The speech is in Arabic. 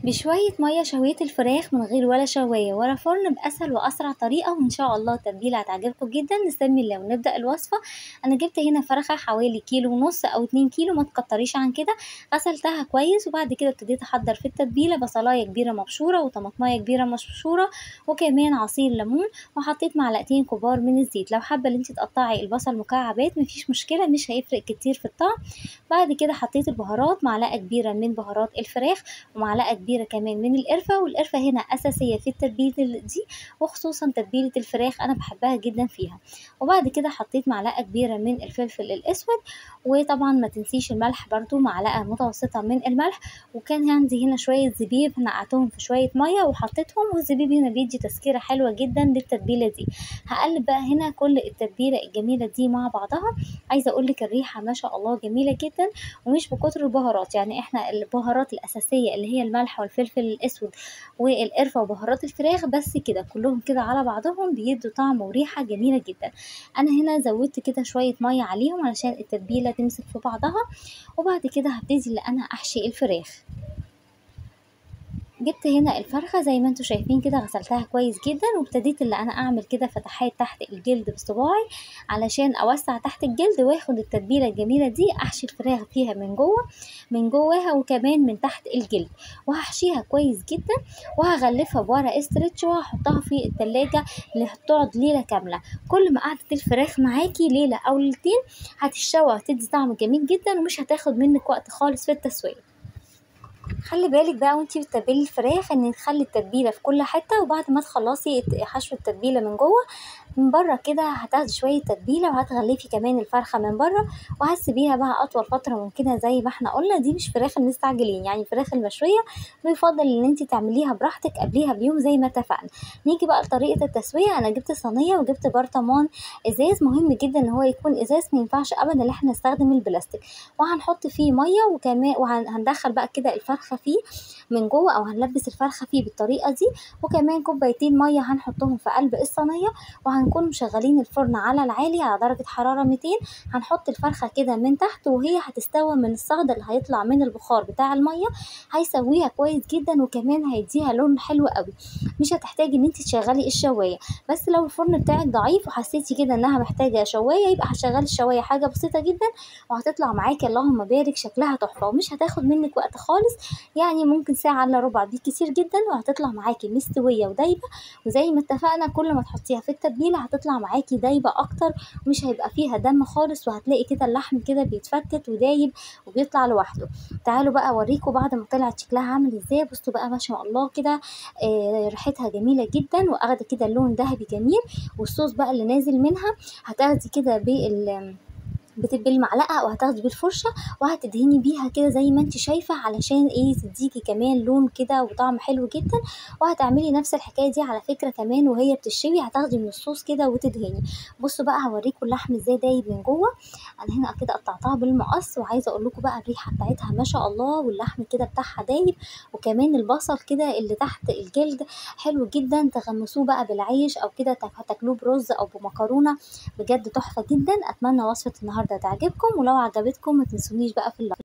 بشوية مية شويت الفراخ من غير ولا شواية ولا فرن بأسهل وأسرع طريقة، وإن شاء الله التتبيلة هتعجبكم جدا. بسم الله ونبدأ الوصفة. أنا جبت هنا فرخة حوالي كيلو ونص أو 2 كيلو، ما تكتريش عن كده. غسلتها كويس وبعد كده ابتديت أحضر في التتبيلة بصلاية كبيرة مبشورة وطماطماية كبيرة مبشورة وكمان عصير ليمون، وحطيت معلقتين كبار من الزيت. لو حابة ان انتي تقطعي البصل مكعبات مفيش مشكلة، مش هيفرق كتير في الطعم. بعد كده حطيت البهارات، معلقة كبيرة من بهارات الفراخ ومعلقة كبيرة كمان من القرفة، والقرفة هنا أساسية في التتبيلة دي، وخصوصا تتبيلة الفراخ أنا بحبها جدا فيها. وبعد كده حطيت معلقة كبيرة من الفلفل الأسود، وطبعا ما تنسيش الملح برضو معلقة متوسطة من الملح. وكان عندي هنا شوية زبيب نقعتهم في شوية مية وحطيتهم، والزبيب هنا بيدي تسكيرة حلوة جدا للتتبيلة دي. هقلب بقى هنا كل التتبيلة الجميلة دي مع بعضها. عايزة اقولك الريحة ما شاء الله جميلة جدا، ومش بكتر البهارات. يعني احنا البهارات الأساسية اللي هي الملح والفلفل الأسود والقرفة وبهارات الفراخ بس كده، كلهم كده على بعضهم بيدوا طعم وريحة جميلة جدا. أنا هنا زودت كده شوية مية عليهم علشان التتبيلة تمسك في بعضها. وبعد كده هبتدي اللي أنا أحشي الفراخ. جبت هنا الفرخة زي ما انتوا شايفين كده، غسلتها كويس جدا، وابتديت اللي انا اعمل كده فتحات تحت الجلد بصباعي علشان اوسع تحت الجلد واخد التتبيلة الجميلة دي احشي الفراخ فيها من جوه من جواها وكمان من تحت الجلد. وهحشيها كويس جدا وهغلفها بورق استرتش وهحطها في التلاجة اللي هتقعد ليلة كاملة. كل ما قعدت الفراخ معاكي ليلة او ليلتين هتتشوى وهتدي طعم جميل جدا، ومش هتاخد منك وقت خالص في التسوية. خلي بالك بقى وانتي بتتبلي الفراخ ان تخلي التتبيله في كل حته، وبعد ما تخلصي حشو التتبيله من جوه من بره كده هتاخدي شويه تتبيله وهتغلفي كمان الفرخه من بره، وهتسيبيها بقى اطول فتره ممكنه. زي ما احنا قلنا دي مش فراخ المستعجلين، يعني الفراخ المشويه بيفضل ان انتي تعمليها براحتك قبليها بيوم زي ما اتفقنا. نيجي بقى لطريقه التسويه. انا جبت صينيه وجبت برطمان ازاز، مهم جدا ان هو يكون ازاز، ما ينفعش ابدا ان احنا نستخدم البلاستيك. وهنحط فيه ميه وكمان وهندخل بقى كده الفرخه فيه من جوه، او هنلبس الفرخه فيه بالطريقه دي. وكمان كوبايتين ميه هنحطهم في قلب الصينيه، وهنكون مشغلين الفرن على العالي على درجه حراره 200. هنحط الفرخه كده من تحت وهي هتستوى من الصهد اللي هيطلع من البخار بتاع الميه، هيسويها كويس جدا وكمان هيديها لون حلو قوي. مش هتحتاجي ان انت تشغلي الشوايه، بس لو الفرن بتاعك ضعيف وحسيتي كده انها محتاجه شوايه يبقى هشغلي الشوايه، حاجه بسيطه جدا وهتطلع معاكي اللهم بارك شكلها تحفه ومش هتاخد منك وقت خالص. يعني ممكن ساعة الا ربع بالكتير جدا وهتطلع معاكي مستوية ودايبة. وزي ما اتفقنا كل ما تحطيها في التتبيلة هتطلع معاكي دايبة اكتر، ومش هيبقى فيها دم خالص، وهتلاقي كده اللحم كده بيتفتت ودايب وبيطلع لوحده. تعالوا بقى اوريكم بعد ما طلعت شكلها عامل ازاي. بصوا بقى ما شاء الله كده، ريحتها جميلة جدا واخده كده لون ذهبي جميل. والصوص بقى اللي نازل منها هتاخدي كده بالمعلقه او هتاخدي بالفرشه وهتدهني بيها كده زي ما انت شايفه، علشان ايه تديكي كمان لون كده وطعم حلو جدا. وهتعملي نفس الحكايه دي على فكره كمان وهي بتشوي، هتاخدي من الصوص كده وتدهني. بصوا بقى هوريكم اللحم ازاي دايب من جوه. انا هنا كده قطعتها بالمقص، وعايزه اقول لكم بقى الريحه بتاعتها ما شاء الله، واللحم كده بتاعها دايب، وكمان البصل كده اللي تحت الجلد حلو جدا. تغمسوه بقى بالعيش او كده تاكلوه برز او بمكرونه، بجد تحفه جدا. اتمنى وصفه النهارده تعجبكم، ولو عجبتكم ما تنسونيش بقى في اللايك.